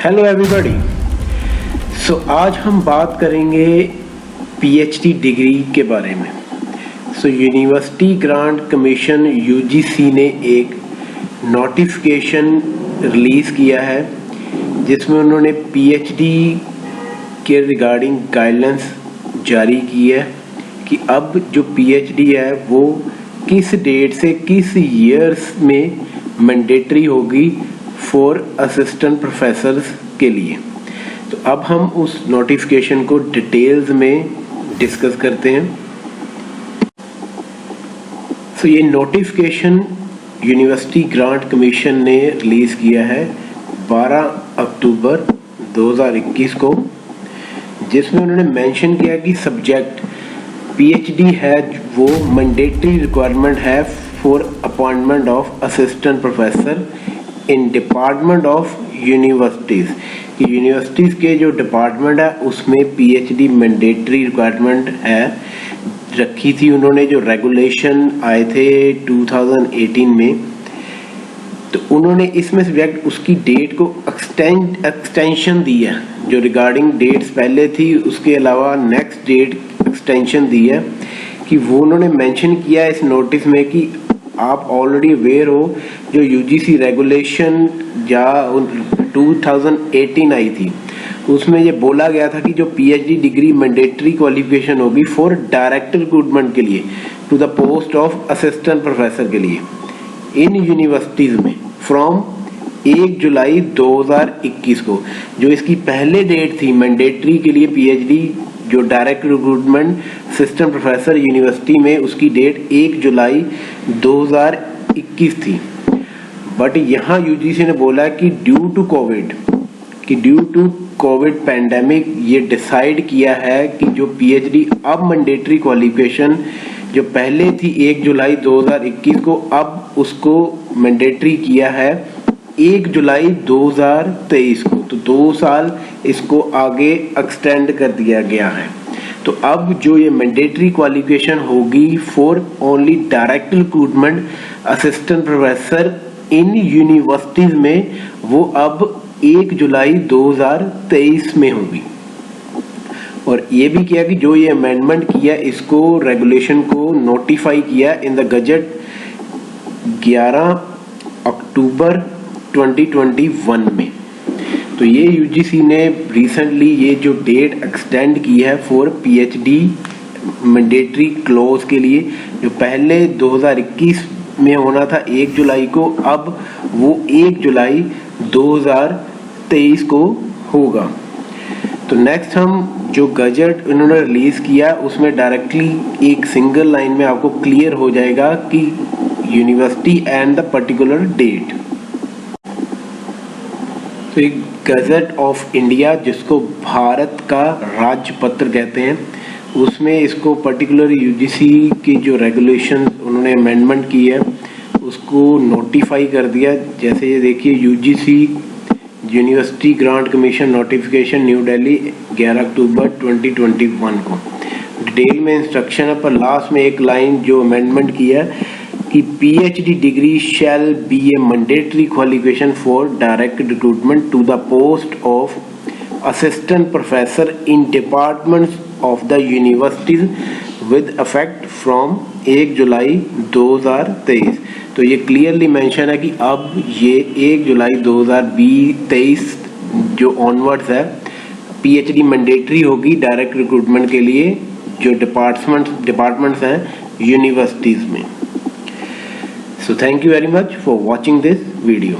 Hello everybody. आज हम बात करेंगे पीएचडी डिग्री के बारे में। यूनिवर्सिटी ग्रांट कमीशन यूजीसी ने एक नोटिफिकेशन रिलीज़ किया है जिसमें उन्होंने पीएचडी के रिगार्डिंग गाइडलाइंस जारी की है कि अब जो पीएचडी है वो किस डेट से किस ईयर्स में मैंडेटरी होगी फॉर असिस्टेंट प्रोफेसर्स के लिए। तो अब हम उस नोटिफिकेशन को डिटेल्स में डिस्कस करते हैं। ये नोटिफिकेशन यूनिवर्सिटी ग्रांट कमीशन ने रिलीज़ किया है 12 अक्टूबर 2021 को, जिसमें उन्होंने मेंशन किया कि सब्जेक्ट पीएचडी है वो मैंडेटरी रिक्वायरमेंट है for appointment of assistant professor in department of universities. कि यूनिवर्सिटीज़ के जो डिपार्टमेंट है उसमें पीएचडी मैंडेटरी रिक्वायरमेंट है रखी थी उन्होंने। जो रेगुलेशन आए थे 2018 में, तो उन्होंने इसमें सब्जेक्ट उसकी डेट को एक्सटेंशन दी है। जो रिगार्डिंग डेट्स पहले थी उसके अलावा नेक्स्ट डेट एक्सटेंशन दी है कि वो उन्होंने मेंशन किया इस नोटिस में कि आप ऑलरेडी अवेयर हो जो यूजीसी रेगुलेशन या 2018 आई थी उसमें ये बोला गया था कि जो पीएचडी डिग्री मैंडेटरी क्वालिफिकेशन होगी फॉर डायरेक्ट रिक्रूटमेंट के लिए to the post of assistant professor के लिए इन यूनिवर्सिटीज़ में फ्रॉम 1 जुलाई 2021 को। जो इसकी पहले डेट थी मैंडेटरी के लिए पीएचडी जो direct recruitment assistant professor university में, उसकी डेट 1 जुलाई 2021 थी। बट यहाँ यूजीसी ने बोला कि ड्यू टू कोविड पैंडेमिक ये डिसाइड किया है कि जो पीएचडी अब मैंडेटरी क्वालिफिकेशन जो पहले थी 1 जुलाई 2021 को, अब उसको मैंडेटरी किया है 1 जुलाई 2023 को। तो 2 साल इसको आगे एक्सटेंड कर दिया गया है। तो अब जो ये मैंडेटरी क्वालिफिकेशन होगी for only direct recruitment assistant professor in universities में, वो अब 1 जुलाई 2023 में होगी। और ये भी किया कि जो ये अमेंडमेंट किया इसको रेगुलेशन को नोटिफाई किया इन द गजट 11 अक्टूबर 2021 में। तो ये यूजीसी ने रिसेंटली ये जो डेट एक्सटेंड की है फॉर पीएचडी मैंडेटरी क्लोज के लिए, जो पहले 2021 में होना था 1 जुलाई को, अब वो 1 जुलाई 2023 को होगा। तो नेक्स्ट हम जो गजट उन्होंने रिलीज किया उसमें डायरेक्टली एक सिंगल लाइन में आपको क्लियर हो जाएगा कि university and the particular date. तो एक गजट ऑफ इंडिया जिसको भारत का राजपत्र कहते हैं, उसमें इसको पर्टिकुलर यूजीसी की जो रेगुलेशन उन्होंने अमेंडमेंट की है उसको नोटिफाई कर दिया। जैसे ये देखिए UGC university grant commission notification new Delhi 11 अक्टूबर 2021 को डिटेल में इंस्ट्रक्शन है, पर लास्ट में एक लाइन जो अमेंडमेंट किया कि PhD degree shall be a mandatory qualification for direct recruitment to the post of assistant professor in departments of the universities with effect from 1 July 2023। तो ये क्लियरली मेंशन है कि अब ये 1 जुलाई 2023 जो ऑनवर्ड्स है पीएचडी मैंडेटरी होगी direct recruitment के लिए जो डिपार्टमेंट्स हैं यूनिवर्सिटीज़ में। So thank you very much for watching this video.